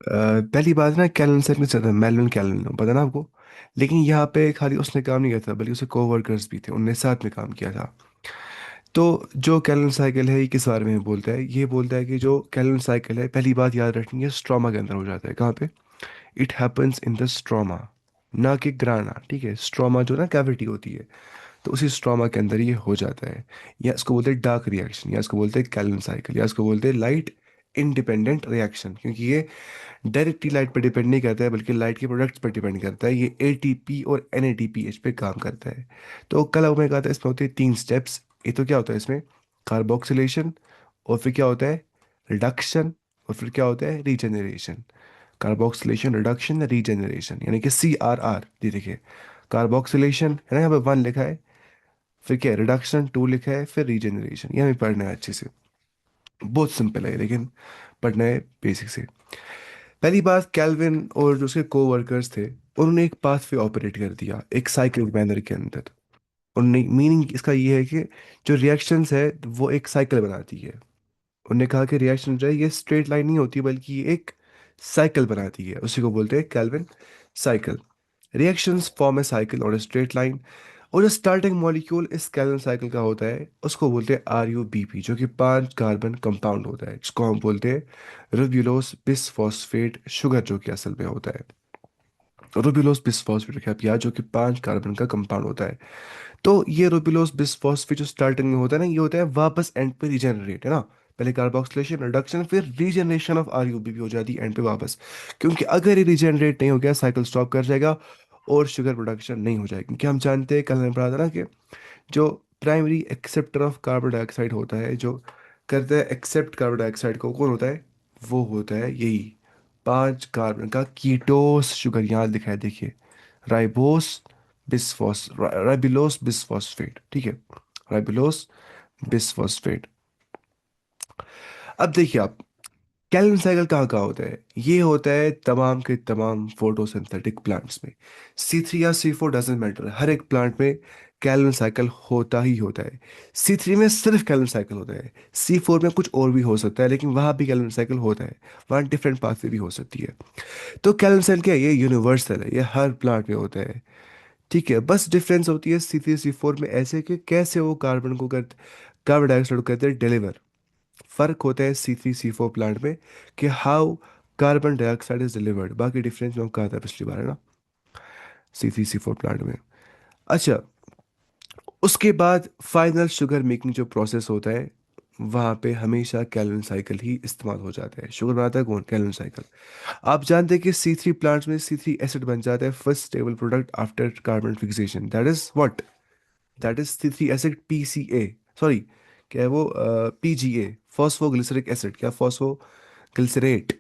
पहली बात ना, कैलन सर ने चला मेलन कैलन पता ना आपको। लेकिन यहाँ पे खाली उसने काम नहीं किया था, बल्कि उसके कोवर्कर्स भी थे, उनने साथ में काम किया था। तो जो कैलन साइकिल है ये किस बारे में बोलता है? ये बोलता है कि जो कैलन साइकिल है, पहली बात याद रखनी है, स्ट्रोमा के अंदर हो जाता है। कहाँ पे? It happens in the stroma, ना कि ग्राना। ठीक है, स्ट्रोमा जो ना कैविटी होती है, तो उसी स्ट्रोमा के अंदर ये हो जाता है। या इसको बोलते हैं डार्क रिएक्शन, या इसको बोलते हैं कैलन साइकिल, या इसको बोलते हैं लाइट इंडिपेंडेंट रिएक्शन, क्योंकि ये डायरेक्टली लाइट पर डिपेंड नहीं करता है, बल्कि लाइट के प्रोडक्ट्स पर डिपेंड करता है। ये एटीपी और एनएडीपीएच पे काम करता है। तो कल मैं कहा था इसमें होते हैं 3 स्टेप्स। ये तो क्या होता है इसमें? कार्बोक्सिलेशन, और फिर क्या होता है? रिडक्शन, और फिर क्या होता है? रीजनरेशन। कार्बोक्सिलेशन, रिडक्शन, रीजनरेशन, यानी कि CRR। ये देखिए, कार्बोक्सिलेशन है ना, यहाँ पे 1 लिखा है, फिर क्या? रिडक्शन 2 लिखा है, फिर रीजनरेशन। ये हमें पढ़ना है अच्छे से। बहुत सिंपल है, लेकिन पढ़ना है बेसिक से। पहली बात, कैल्विन और जो उसके को वर्कर्स थे, उन्होंने एक पाथ वे ऑपरेट कर दिया एक साइक्लिक मैनर के अंदर। उन्होंने, मीनिंग इसका ये है कि जो रिएक्शंस है वो एक साइकिल बनाती है। उन्होंने कहा कि रिएक्शन जो है ये स्ट्रेट लाइन नहीं होती, बल्कि ये एक साइकिल बनाती है। उसी को बोलते हैं कैल्विन साइकिल। रिएक्शंस फॉर्म ए साइकिल और ए स्ट्रेट लाइन। और जो स्टार्टिंग मॉलिक्यूल इस कैल्विन साइकिल का होता है उसको बोलते हैं RuBP, जो कि 5 कार्बन कंपाउंड होता है, जिसको हम बोलते हैं रुब्यूलोस बिसफॉस्फेट शुगर, जो कि असल में होता है रुब्यूलोस बिसफॉस्फेट क्या, जो कि 5 कार्बन का कंपाउंड होता है। तो ये रुबिलोस बिसफॉस्फेट जो स्टार्टिंग में होता है ना, ये होता है वापस एंड पे रीजनरेट, है ना। पहले कार्बोक्सिलेशन, रिडक्शन, फिर रीजनरेशन ऑफ RuBP हो जाती है एंड पे वापस। क्योंकि अगर ये रीजनरेट नहीं हो गया, साइकिल स्टॉप कर जाएगा और शुगर प्रोडक्शन नहीं हो जाएगी। क्योंकि हम जानते हैं, कल हमने पढ़ा था ना कि जो primary acceptor of carbon dioxide होता है, जो करता है एक्सेप्ट कार्बन डाइऑक्साइड को, कौन होता है? वो होता है यही 5 कार्बन का कीटोस शुगर। यहाँ लिखा है देखिए, राइबोस बिसफॉस राइबिलोस बिसफॉस्फेट। ठीक है, राइबिलोस बिसफॉस्फेट। अब देखिए आप, कैल्विन साइकिल कहाँ कहाँ होता है? ये होता है तमाम के तमाम फोटोसिंथेटिक प्लांट्स में। C3 या C4 डजेंट मैटर, हर एक प्लांट में कैल्विन साइकिल होता ही होता है। C3 में सिर्फ कैल्विन साइकिल होता है। C4 में कुछ और भी हो सकता है, लेकिन वहाँ भी कैल्विन साइकिल होता है। वहाँ डिफरेंट पाथवे भी हो सकती है। तो कैल्विन साइकिल क्या है? ये यूनिवर्सल है, ये हर प्लांट में होता है। ठीक है, बस डिफरेंस होती है C3 C4 में, ऐसे कि कैसे वो कार्बन डाइऑक्साइड को करते हैं डिलीवर। फर्क होता है C3 C4 प्लांट में कि how carbon dioxide is delivered. बाकी डिफरेंस मैं कहा था पिछली बार, है ना, C3 C4 प्लांट में। अच्छा, उसके बाद फाइनल शुगर मेकिंग जो प्रोसेस होता है, वहाँ पे हमेशा कैलन साइकिल ही इस्तेमाल हो जाता है। शुगर बनाता है कौन? कैलन साइकिल। आप जानते हैं कि C3 प्लांट्स में C3 एसिड बन जाता है first stable product after carbon fixation. That is what? That is C3 acid PCA, sorry, क्या है वो? PGA, फॉस्फोग्लिसरिक एसिड, क्या फॉस्फोग्लिसरेट।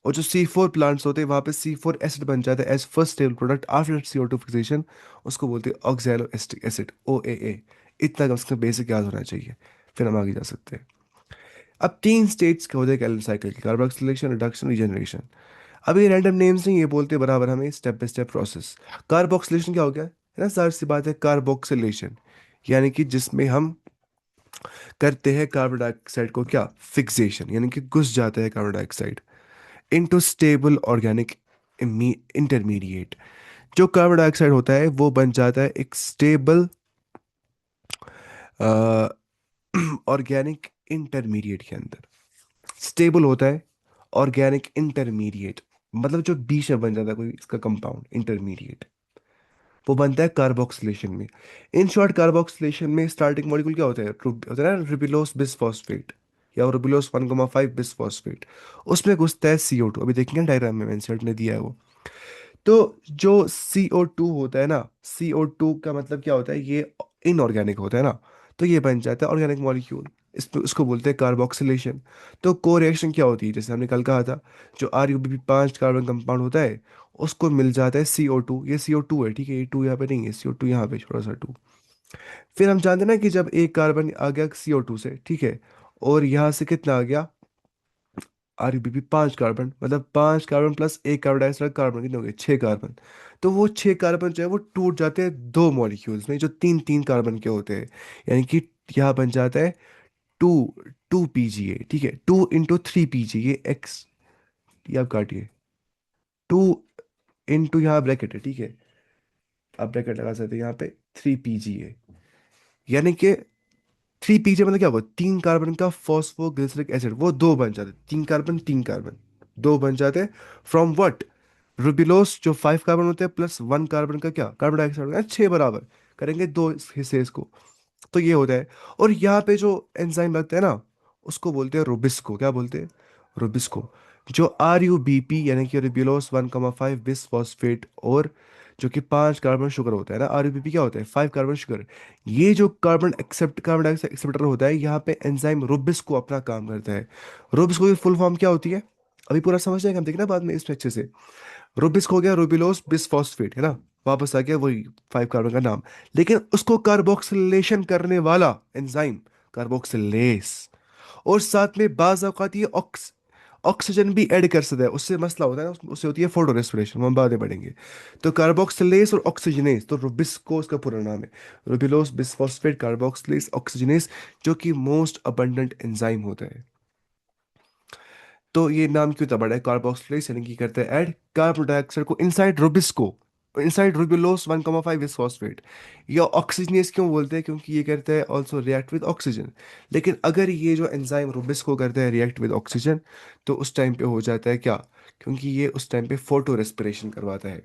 और जो C4 प्लांट्स होते हैं वहाँ पे C4 एसिड बन जाता है as first stable product after CO2 fixation. उसको बोलते हैं ऑक्सैलो एसिटिक एसिड, OAA। इतना कम से कम बेसिक याद होना चाहिए, फिर हम आगे जा सकते हैं। अब 3 स्टेट्स के होते हैं कैलन साइकिल की, कार्बोक्सिलेशन, रिडक्शन, रीजनरेशन। अब ये रैंडम नेम्स नहीं, ये बोलते हैं बराबर हमें step by step process. Carboxylation क्या हो गया, है ना, जाहिर सी बात है, कार्बोक्सिलेशन यानी कि जिसमें हम करते हैं कार्बन डाइऑक्साइड को क्या? फिक्सेशन, यानी कि घुस जाता है carbon dioxide into stable organic intermediate. जो कार्बन डाइऑक्साइड होता है वो बन जाता है एक स्टेबल ऑर्गेनिक इंटरमीडिएट के अंदर। स्टेबल होता है ऑर्गेनिक इंटरमीडिएट, मतलब जो बीच में बन जाता है कोई इसका कंपाउंड इंटरमीडिएट, वो बनता है कार्बोक्सिलेशन में। इन शॉर्ट, कार्बोक्सिलेशन में स्टार्टिंग मॉलिक्यूल क्या होता है? होता है ना, रुबिलोस बिसफॉस्फेट या रुबिलोस 1,5 बिसफॉस्फेट। उसमें घुसता है CO2। अभी देखेंगे डायग्राम में, मैंने ने दिया है वो। तो जो CO2 होता है ना, CO2 का मतलब क्या होता है? ये इनऑर्गेनिक होता है ना, तो ये बन जाता है ऑर्गेनिक मॉलिक्यूल। इसको उसको बोलते हैं कार्बोक्सिलेशन। तो को रिएक्शन क्या होती है? जैसे हमने कल कहा था, जो RuBP 5 कार्बन कंपाउंड होता है, उसको मिल जाता है CO2। ये CO2 है, ठीक है, ये टू यहाँ पे नहीं है, CO2 यहाँ पे छोटा सा टू। फिर हम जानते हैं ना कि जब एक कार्बन आ गया CO2 से, ठीक है, और यहाँ से कितना आ गया? RuBP 5 कार्बन, मतलब 5 कार्बन प्लस एक कार्बन डाइऑक्साइड, कार्बन कितने हो गए? 6 कार्बन। तो वो 6 कार्बन जो है वो टूट जाते हैं 2 मॉलिक्यूल्स में, जो 3-3 कार्बन के होते हैं। यानी कि यहाँ बन जाता है टू 2 PGA। ठीक है, 2 × 3 PGA, ये एक्स, ये आप काटिए, टू इंटू यहाँ ब्रैकेट है, ठीक है, आप ब्रैकेट लगा सकते हैं यहाँ पे, 3 PGA, यानी कि 3 PGA मतलब क्या होगा, 3 कार्बन का फॉस्फोग्लिसरिक एसिड, वो दो बन जाते, 3 कार्बन 3 कार्बन दो बन जाते हैं, फ्रॉम व्हाट, रुबिलोस जो 5 कार्बन होते हैं प्लस 1 कार्बन का क्या, कार्बन डाइऑक्साइड होगा 6 बराबर, करेंगे दो हिस्से इसको, तो ये होता है। और यहाँ पे जो एंजाइम लगता है ना, उसको बोलते हैं रुबिस्को, क्या बोलते हैं, रुबिस्को। जो RUBP यानी कि रिब्यूलोस 1,5 बिस फॉस्फेट, और जो कि 5 कार्बन शुगर होता है ना, RUBP क्या होता है, 5 कार्बन शुगर, ये जो कार्बन डाइऑक्साइड एक्सेप्टर होता है, यहाँ पे एंजाइम रुबिस्को अपना काम करता है। रुबिस्को की फुल फॉर्म क्या होती है, अभी पूरा समझ जाएंगे हम, देखना बाद में इसमें अच्छे से। रुबिस्क हो गया रुबिलोस बिसफॉस्फेट, है ना, वापस आ गया वही 5 कार्बन का नाम, लेकिन उसको कार्बोक्सिलेशन करने वाला एंजाइम कार्बोक्सिलेस, और साथ में बाज औकात ये ऑक्सीजन भी ऐड कर सकता है, उससे मसला होता है ना, उससे होती है फोटो रेस्पिरेशन, हम बाद में पढ़ेंगे। तो कार्बोक्सिलेस और ऑक्सीजनेस, तो रुबिस्को उसका पूरा नाम है, रुबिलोस बिसफॉस्फेट कार्बोक्सिलेस ऑक्सीजनेस, जो कि मोस्ट अबंडेंट एंजाइम होता है। तो ये नाम क्यों तबड़ा है, कार्बोक्सिलेज, यानी कि करते हैं ऐड कार्बन डाइऑक्साइड को inside rubisco, inside ribulose 1,5 is phosphate. या ऑक्सीजनेस क्यों बोलते हैं, क्योंकि ये करते हैं ऑल्सो रिएक्ट विद ऑक्सीजन। लेकिन अगर ये जो एंजाइम रुबिस्को करते हैं रिएक्ट विद ऑक्सीजन, तो उस टाइम पे हो जाता है क्या, क्योंकि ये उस टाइम पे फोटो रेस्पिरेशन करवाता है।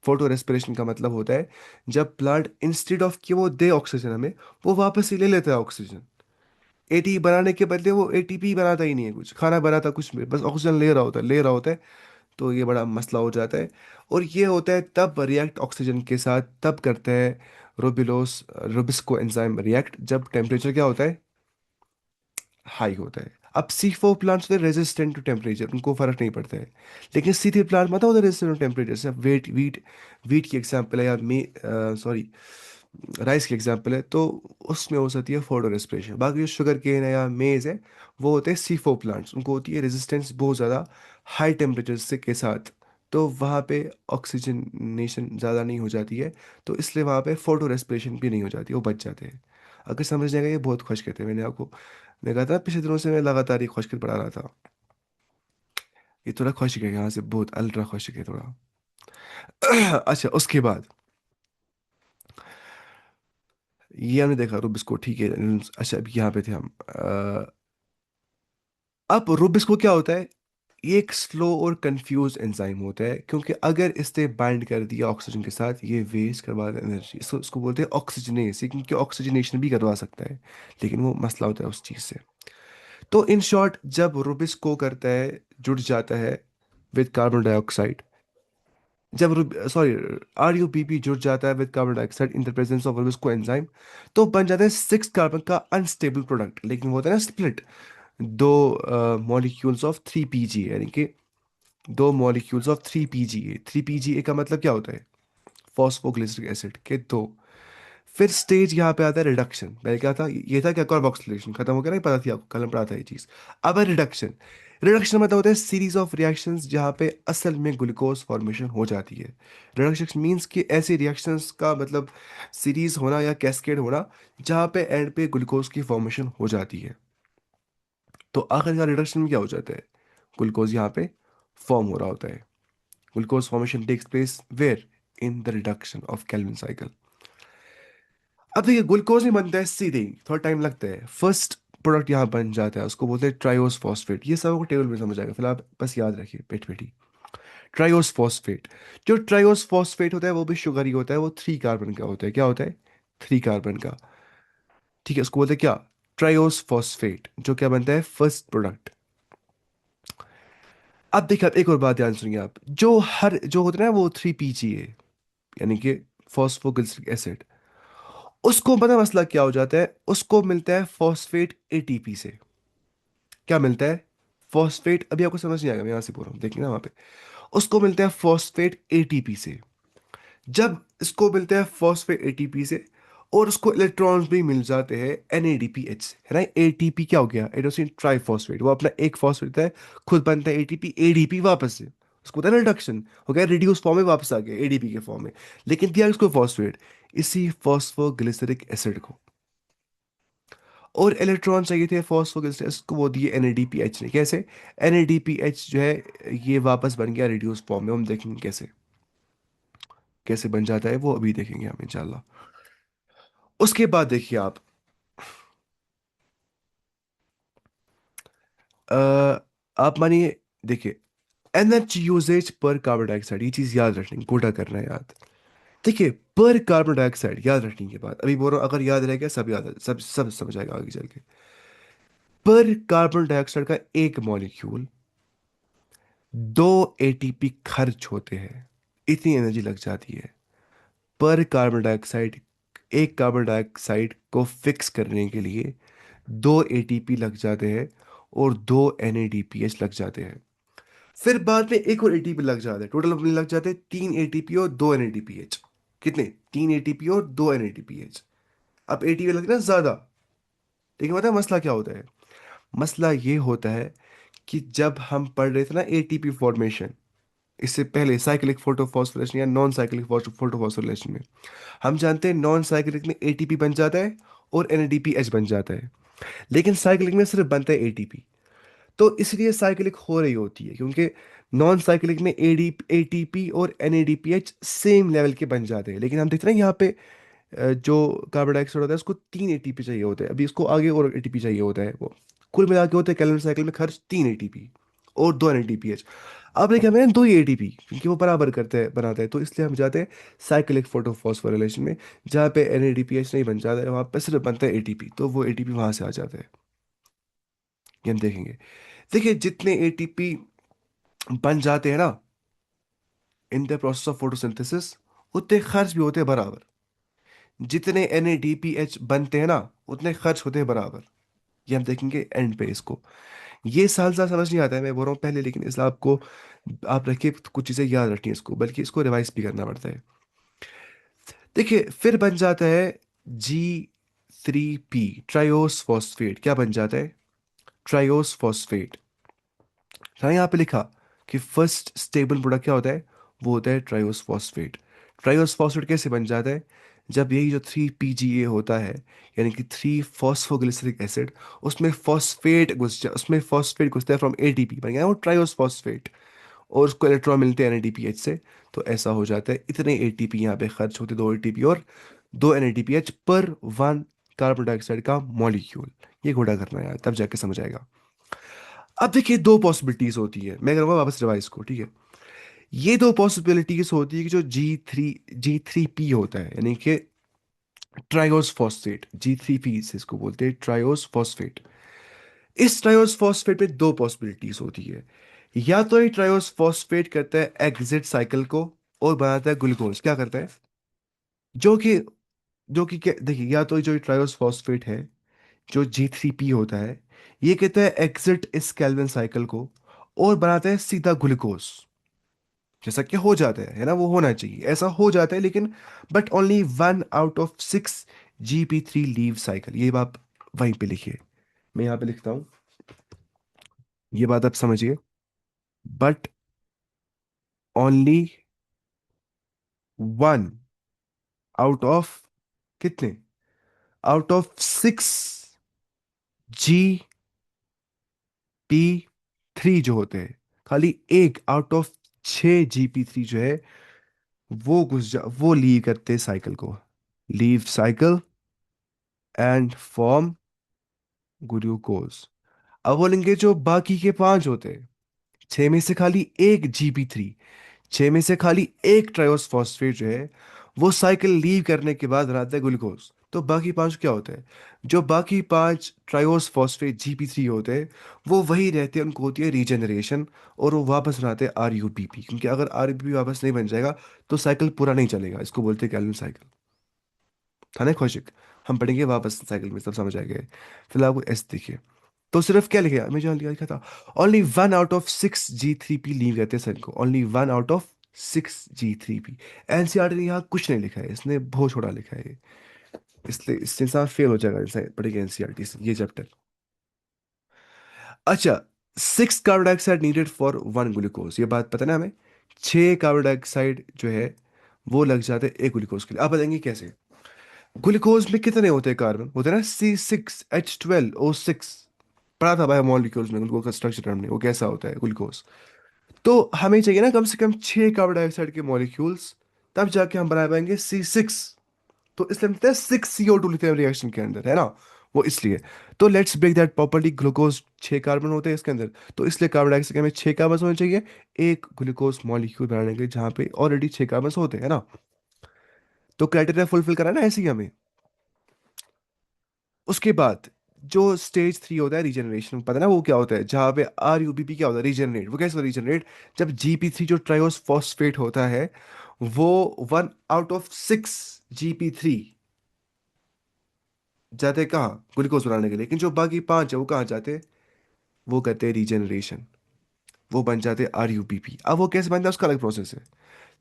फोटो रेस्पिरेशन का मतलब होता है जब प्लांट इंस्टेड ऑफ कि वो दे ऑक्सीजन हमें, वो वापस ही ले लेता है ऑक्सीजन। एटी बनाने के बदले वो ATP बनाता ही नहीं है, कुछ खाना बनाता कुछ भी, बस ऑक्सीजन ले रहा होता है। तो ये बड़ा मसला हो जाता है। और ये होता है तब रिएक्ट ऑक्सीजन के साथ, तब करते हैं रोबिलोस रुबिस्को एंजाइम रिएक्ट, जब टेम्परेचर क्या होता है, हाई होता है। अब C4 प्लांट्स होते हैं रेजिस्टेंट टू टेम्परेचर, उनको फर्क नहीं पड़ता है। लेकिन C3 प्लांट मतलब होता है रेजिस्टेंट टू टेम्परेचर, जैसे वीट की एग्जांपल है, या सॉरी राइस की एग्जांपल है, तो उसमें हो सकती है फोटो रेस्पिरेशन। बाकी जो शुगर केन है या मेज है, वो होते हैं C4 प्लांट्स, उनको होती है रेजिस्टेंस बहुत ज़्यादा हाई टेम्परेचर से के साथ, तो वहाँ पे ऑक्सीजनेशन ज़्यादा नहीं हो जाती है, तो इसलिए वहाँ पे फोटो रेस्पिरेशन भी नहीं हो जाती, वो बच जाते हैं। अगर समझ जाएगा, ये बहुत खुश कहते हैं, मैं कहा था पिछले दिनों से मैं लगातार ये खुशक पढ़ा रहा था। ये थोड़ा खुशक है यहाँ से, बहुत अल्ट्रा खुशक है थोड़ा। अच्छा, उसके बाद ये हमने देखा रुबिस्को, ठीक है। अच्छा, अब यहाँ पे थे हम, अब रुबिस्को क्या होता है, ये एक स्लो और कंफ्यूज एंजाइम होता है, क्योंकि अगर इसने बाइंड कर दिया ऑक्सीजन के साथ, ये वेस्ट करवा देता एनर्जी, इसको बोलते हैं ऑक्सीजनेस, ये क्योंकि ऑक्सीजनेशन भी करवा सकता है, लेकिन वो मसला होता है उस चीज़ से। तो इन शॉर्ट, जब रुबिस्को करता है, जुड़ जाता है विद कार्बन डाइऑक्साइड, जब सॉरी RUBP जुड़ जाता है with carbon dioxide in the presence of Rubisco enzyme, तो बन जाता है 6 कार्बन का अनस्टेबल प्रोडक्ट, लेकिन वो होता है ना स्प्लिट, दो मॉलिक्यूल्स ऑफ 3 PGA, यानी कि दो मॉलिक्यूल्स ऑफ 3 PGA। 3 PGA का मतलब क्या होता है, फॉस्फोग्लिसरिक एसिड के दो। फिर स्टेज यहाँ पे आता है रिडक्शन, पहले क्या था, ये था क्या, कार्बोक्सिलेशन खत्म हो गया, नहीं पता थी आपको, कल में पढ़ा था ये चीज। अब है रिडक्शन। रिडक्शन मतलब होता है सीरीज ऑफ रिएक्शंस जहाँ पे असल में ग्लूकोज फॉर्मेशन हो जाती है। रिडक्शन मींस कि ऐसे रिएक्शंस का मतलब सीरीज होना या कैस्केड होना, जहाँ पे एंड पे ग्लूकोज की फॉर्मेशन हो जाती है। तो आखिरकार रिडक्शन में क्या हो जाता है, ग्लूकोज यहाँ पे फॉर्म हो रहा होता है। Glucose formation takes place where, in the reduction of Calvin cycle. अब देखिए, ग्लूकोज नहीं बनता है सीधे ही, थोड़ा टाइम लगता है। फर्स्ट प्रोडक्ट यहाँ बन जाता है, उसको बोलते हैं ट्राइओस फॉस्फेट, ये सब आपको टेबल में समझ आएगा, फिलहाल आप बस याद रखिए पेट पेटी। ट्राइओस फॉस्फेट, जो ट्राइओस फॉस्फेट होता है वो भी शुगर ही होता है, वो 3 कार्बन का होता है, क्या होता है, 3 कार्बन का, ठीक है, उसको बोलते हैं क्या, ट्राइओस फॉस्फेट, जो क्या बनता है फर्स्ट प्रोडक्ट। अब देखिए, आप एक और बात ध्यान सुनिए, आप जो हर जो होता है ना वो 3 PGA, यानी कि फॉस्फोग्लिसरिक एसिड, उसको पता है मसला क्या हो जाता है, उसको मिलता है फॉस्फेट ATP से। क्या मिलता है, फॉस्फेट, अभी आपको समझ नहीं आएगा, मैं यहां से बोल रहा हूँ, देखिए ना वहां पे, उसको मिलता है फॉस्फेट ATP से। जब इसको मिलता है फॉस्फेट ATP से, और उसको इलेक्ट्रॉन्स भी मिल जाते हैं NADPH से, है ना, ATP क्या हो गया, एडोसिन ट्राइफॉस्फेट, वो अपना एक फॉस्फेट है, खुद बनता है ATP, ADP वापस से, उसको होता है रिडक्शन, हो गया रिड्यूस फॉर्म में वापस आ गया ADP के फॉर्म में, लेकिन दिया इसको फॉस्फेट, इसी फॉस्फोग्लिसरिक एसिड को। और इलेक्ट्रॉन चाहिए थे फॉस्फोगलिसरेज को, वो दिए NADPH ने। कैसे? NADPH जो है ये वापस बन गया रिड्यूस फॉर्म में। हम देखेंगे कैसे कैसे बन जाता है, वो अभी देखेंगे हम इंशाल्लाह। उसके बाद देखिए आप, अ, आप मानिए, देखिए एनर्जी यूजेज पर कार्बन डाइऑक्साइड, ये चीज याद रखनी, कोटा करना है याद। देखिए पर कार्बन डाइऑक्साइड याद रखने के बाद, अभी बोल रहा हूं, अगर याद रह गया सब याद, सब सब समझ आएगा आगे चल के। पर कार्बन डाइऑक्साइड का एक मॉलिक्यूल 2 ATP खर्च होते हैं, इतनी एनर्जी लग जाती है पर कार्बन डाइऑक्साइड। एक कार्बन डाइऑक्साइड को फिक्स करने के लिए 2 ATP लग जाते हैं और 2 NADPH लग जाते हैं। फिर बाद में एक और एटीपी लग जाता है, टोटल अपने लग जाते हैं 3 ATP और 2 NADPH। कितने? 3 ATP और 2 NADPH। अब एटीपी लगते हैं ना ज्यादा। लेकिन पता है मसला क्या होता है? मसला ये होता है कि जब हम पढ़ रहे थे ना एटीपी फॉर्मेशन, इससे पहले साइक्लिक फोटोफॉस्फोरेशन या नॉन साइक्लिक फोटोफॉस्फोरेशन में, हम जानते हैं नॉन साइक्लिक में एटीपी बन जाता है और NADPH बन जाता है, लेकिन साइक्लिक में सिर्फ बनता है एटीपी। तो इसलिए साइक्लिक हो रही होती है क्योंकि नॉन साइक्लिक में ATP और NADPH सेम लेवल के बन जाते हैं। लेकिन हम देखते हैं ना यहाँ पे, जो कार्बन डाइऑक्साइड होता है उसको 3 ATP चाहिए होते हैं, अभी इसको आगे और एटीपी चाहिए होता है। वो कुल मिला के होते हैं कैलोरी साइकिल में खर्च 3 ATP और 2 NADPH। अब लेकिन हमें 2 ATP, क्योंकि वो बराबर करते हैं बनाते हैं, तो इसलिए हम जाते हैं साइक्लिक फोटोफॉस्फोरिलेशन में, जहाँ पे NADPH नहीं बन जाता है, वहाँ पे सिर्फ बनता है ATP, तो वो ATP वहाँ से आ जाता है। ये हम देखेंगे। देखिए जितने ATP बन जाते हैं ना in the process of photosynthesis, उतने खर्च भी होते हैं बराबर। जितने NADPH बनते हैं ना उतने खर्च होते हैं बराबर। ये हम देखेंगे एंड पे इसको। ये साल साल समझ नहीं आता है, मैं बोल रहा हूँ पहले, लेकिन इसलिए आपको, आप रखिए कुछ चीज़ें याद रखनी है इसको, बल्कि इसको रिवाइज भी करना पड़ता है। देखिए फिर बन जाता है G3P, ट्रायोस फॉस्फेट। क्या बन जाता है? Triose phosphate. हाँ यहाँ पे लिखा कि फर्स्ट स्टेबल प्रोडक्ट क्या होता है? वो होता है ट्रायोस फॉस्फेट। ट्रायोस फॉस्फेट कैसे बन जाता है? जब यही जो 3PGA होता है, यानी कि 3 फॉस्फोग्लिसरिक एसिड, उसमें फॉस्फेट घुसता है फ्रॉम ATP, बन गया वो ट्रायोस फॉस्फेट, और उसको इलेक्ट्रॉन मिलते हैं NADPH से। तो ऐसा हो जाता है, इतने ATP यहाँ पे खर्च होते, 2 ATP और 2 NADPH पर 1 कार्बन डाइऑक्साइड का मॉलिक्यूल। ये घोड़ा करना है यार, तब जाके समझ आएगा। अब देखिए दो पॉसिबिलिटीज होती है, मैं करूंगा वापस रिवाइज को, ठीक है। ये दो पॉसिबिलिटीज होती है कि जो G3P होता है, यानी कि ट्रायोस फॉस्फेट, G3P से इसको बोलते हैं ट्रायोस फॉस्फेट। इस ट्रायोस फॉस्फेट में दो पॉसिबिलिटीज होती है। या तो ये ट्रायोस फॉस्फेट करता है एग्जिट साइकिल को और बनाता है ग्लूकोज। क्या करता है? जो कि देखिए, या तो जो ट्रायोस फॉस्फेट है, जो G3P होता है, ये कहता है एग्जिट इस कैल्विन साइकिल को और बनाता है सीधा ग्लूकोज। जैसा कि हो जाता है ना, वो होना चाहिए, ऐसा हो जाता है, लेकिन but only 1 out of 6 GP3 leave cycle. ये बात वहीं पे लिखिए, मैं यहाँ पे लिखता हूँ, ये बात आप समझिए। बट ओनली 1 आउट ऑफ, कितने? आउट ऑफ 6 GP3 जो होते हैं, खाली 1 आउट ऑफ 6 GP3 जो है, वो लीव करते हैं साइकिल को, leave cycle and form glucose. अब बोलेंगे जो बाकी के 5 होते हैं, 6 में से खाली एक GP3, 6 में से खाली एक ट्रायोस फॉस्फेट जो है, वो साइकिल लीव करने के बाद बनाता है ग्लूकोज। तो बाकी 5 क्या होते हैं? जो बाकी 5 ट्रायोस फॉस्फेट GP3 होते हैं, वो वही रहते हैं, उनको होती है रीजनरेशन, और वो वापस बनाते हैं RUPP, क्योंकि अगर RUPP वापस नहीं बन जाएगा तो साइकिल पूरा नहीं चलेगा। इसको बोलते हैं कैल्विन साइकिल। था ना खुशिक? हम पढ़ेंगे वापस साइकिल में, तब समझ आएगा। फिलहाल आपको एस देखिए। तो सिर्फ क्या लिखा, मैं जो लिखा था, only 1 out of 6 G3P leave करते हैं सन को, only 1 out of 6 G3P। NCERT ने यहाँ कुछ नहीं लिखा है, इसने बहुत छोटा लिखा है, इसलिए इससे इंसान फेल हो जाएगा इंसान पढ़ेगा एनसीईआरटी से ये चैप्टर। अच्छा, 6 carbon dioxide needed for 1 glucose, ये बात पता ना हमें। 6 कार्बन डाइऑक्साइड जो है वो लग जाते हैं एक ग्लूकोज के लिए। आप बताएंगे कैसे? ग्लूकोज में कितने होते हैं कार्बन, होते हैं ना C6H12O6। पढ़ा था भाई मॉलिक्यूल्स में ग्लूकोज का स्ट्रक्चर हमने, वो कैसा होता है ग्लूकोज। तो हमें चाहिए ना कम से कम 6 कार्बन डाइऑक्साइड के मॉलिक्यूल्स, तब जाके हम बना पाएंगे C6। तो इसलिए हम लिखते हैं 6CO2 लिखते हैं रिएक्शन के अंदर, है ना। वो इसलिए। तो let's break that property. Glucose 6 carbon होते हैं इसके अंदर, तो इसलिए कार्बन डाइऑक्साइड के हमें 6 कार्बन होने चाहिए एक ग्लूकोज मॉलिक्यूल बनाने के लिए, जहाँ पे ऑलरेडी 6 कार्बन होते हैं ना। तो क्राइटेरिया फुलफिल करा ना ऐसे ही हमें। उसके बाद जो स्टेज 3 होता है रीजनरेशन, पता है ना वो क्या होता है, जहाँ पे RUBP क्या होता है, रीजनरेट। वो कैसे रीजनरेट, जब GP3 जो ट्रायोस फॉस्फेट होता है, वो 1 आउट ऑफ 6 GP3 जाते हैं कहाँ, ग्लूकोज बनाने के लिए, लेकिन जो बाकी 5 है वो कहाँ जाते हैं, वो करते हैं रीजनरेशन, वो बन जाते हैं RUBP। अब वो कैसे बनता है उसका अलग प्रोसेस है।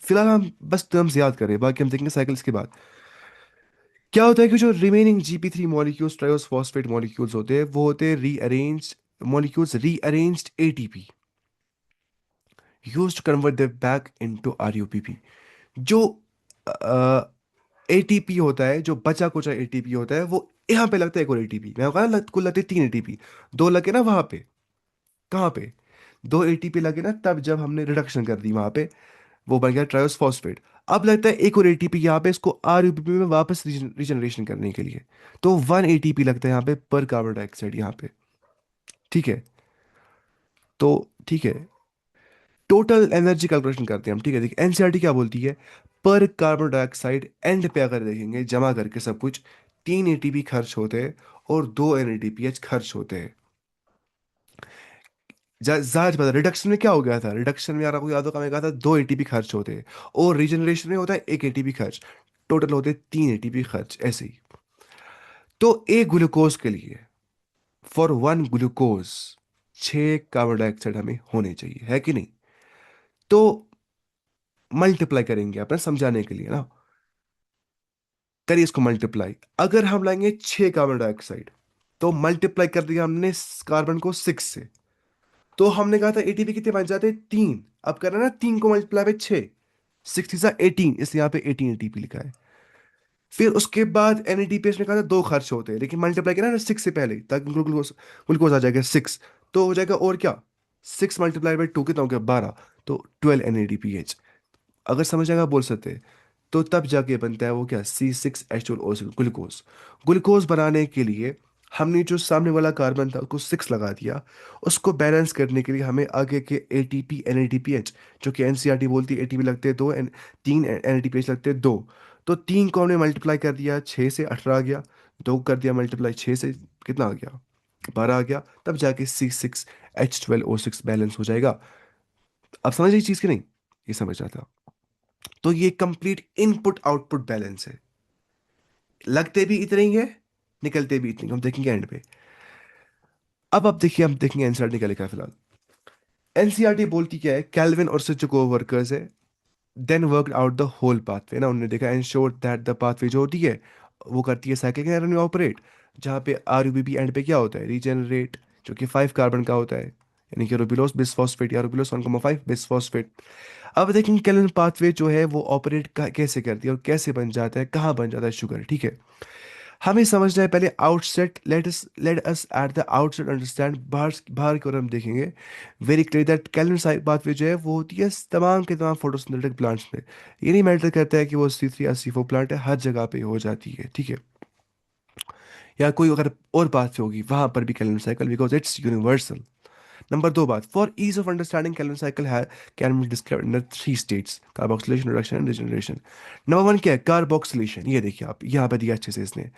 फिलहाल हम बस टर्म्स याद करें, बाकी हम देखेंगे साइकिल्स के बाद। क्या होता है कि जो remaining GP3 molecules, triose phosphate molecules होते हैं, वो होते हैं rearranged molecules, rearranged ATP, use to convert the back into RUBP। जो ATP होता है, जो बचा कुचा ATP होता है, वो यहाँ पे लगता है एक और ATP। मैं कहा ना कुल लगते हैं 3 ATP, दो लगे ना वहां पे, कहाँ पे, दो ATP लगे ना तब जब हमने रिडक्शन कर दी वहां पे, वो बन गया ट्रायोस फॉस्फेट। अब लगता है एक और ATP यहाँ पे, इसको RUBP में वापस रीजनरेशन करने के लिए। तो 1 ATP लगता है यहाँ पे पर कार्बन डाइऑक्साइड यहाँ पे। ठीक है। तो ठीक है, टोटल एनर्जी कैलकुलेशन करते हैं हम। ठीक है, देखिए NCERT क्या बोलती है, पर कार्बन डाइऑक्साइड एंड पे अगर देखेंगे जमा करके सब कुछ, 3 ATP खर्च होते हैं और 2 NADPH खर्च होते हैं। जायज पता, रिडक्शन में क्या हो गया था, रिडक्शन में यार आपको याद होगा मैं कहा था 2 ATP खर्च होते हैं, और रीजनरेशन में होता है 1 ATP खर्च। टोटल होते हैं 3 ATP खर्च ऐसे ही। तो एक ग्लूकोज के लिए, फॉर 1 ग्लूकोज 6 कार्बन डाइऑक्साइड हमें होने चाहिए, है कि नहीं। तो मल्टीप्लाई करेंगे अपना समझाने के लिए ना, करिए इसको मल्टीप्लाई। अगर हम लाएंगे 6 कार्बन डाइऑक्साइड, तो मल्टीप्लाई कर दिया हमने कार्बन को 6 से, तो हमने कहा था ATP कितने बन जाते, 3। अब करना ना 3 को मल्टीप्लाई बाय 6, 6 इसलिए यहाँ पे 18 ATP लिखा है। फिर उसके बाद NADPH ने कहा था 2 खर्च होते हैं, लेकिन मल्टीप्लाई किया ना 6 से पहले, ताकि ग्लूकोज ग्लूकोज आ जाएगा 6। तो हो जाएगा और क्या, 6 × 2 कितना हो गया, 12। तो 12 NADPH। अगर समझ आएगा बोल सकते हैं। तो तब जाके बनता है वो क्या, C6H12O6 ग्लूकोज। ग्लूकोज बनाने के लिए हमने जो सामने वाला कार्बन था उसको 6 लगा दिया। उसको बैलेंस करने के लिए हमें आगे के ATP NADPH, जो कि NCERT बोलती है ATP लगते हैं 2, 3 NADPH लगते हैं 2। तो 3 को हमने मल्टीप्लाई कर दिया 6 से, 18 आ गया। 2 कर दिया मल्टीप्लाई 6 से, कितना आ गया, 12 आ गया। तब जाके C6H12O6 बैलेंस हो जाएगा। अब समझ रही चीज की नहीं, ये समझ रहा था। तो ये कंप्लीट इनपुट आउटपुट बैलेंस है, लगते भी इतने ही है, निकलते भी इतने ही। हम देखेंगे एंड पे। अब आप देखिए, हम देखेंगे एनसीईआरटी क्या लिखा है फिलहाल। एनसीईआरटी बोलती क्या है, कैल्विन और सिच जो को वर्कर्स है, then work out the whole pathway ना, उन्होंने देखा एंश्योर दैट द पाथवे जो होती है, वो करती है साइक्लिक एनर्जी ऑपरेट, जहाँ पे RUBP एंड पे क्या होता है, रीजनरेट, जो कि 5 कार्बन का होता है, यानी कि रुबिलोस बिसफॉस्फेट या रुबिलोस 1,5 बिसफॉस्फेट। अब देखेंगे कैलन पाथवे जो है वो ऑपरेट कैसे करती है और कैसे बन जाता है, कहाँ बन जाता है शुगर। ठीक है, हमें समझना है पहले outset. Let us at the outset understand, बाहर बाहर की ओर हम देखेंगे वेरी क्लियर दैट कैलन पाथवे जो है वो होती है तमाम के तमाम फोटोसिंथेटिक प्लांट्स में। ये नहीं मैटर करता है कि वो C3 या C4 प्लांट है, हर जगह पे हो जाती है। ठीक है, या कोई अगर और पाथवे होगी वहां पर भी कैलन cycle, because it's universal. Number 2 बात, फॉर ईज ऑफ अंडरस्टैंडिंग कैलन साइकिल है can be describe under 3 states, carboxylation, reduction and regeneration. Number 1 क्या है, कार्बोक्सिलेशन। ये देखिए आप यहाँ पे दिया अच्छे से इसने,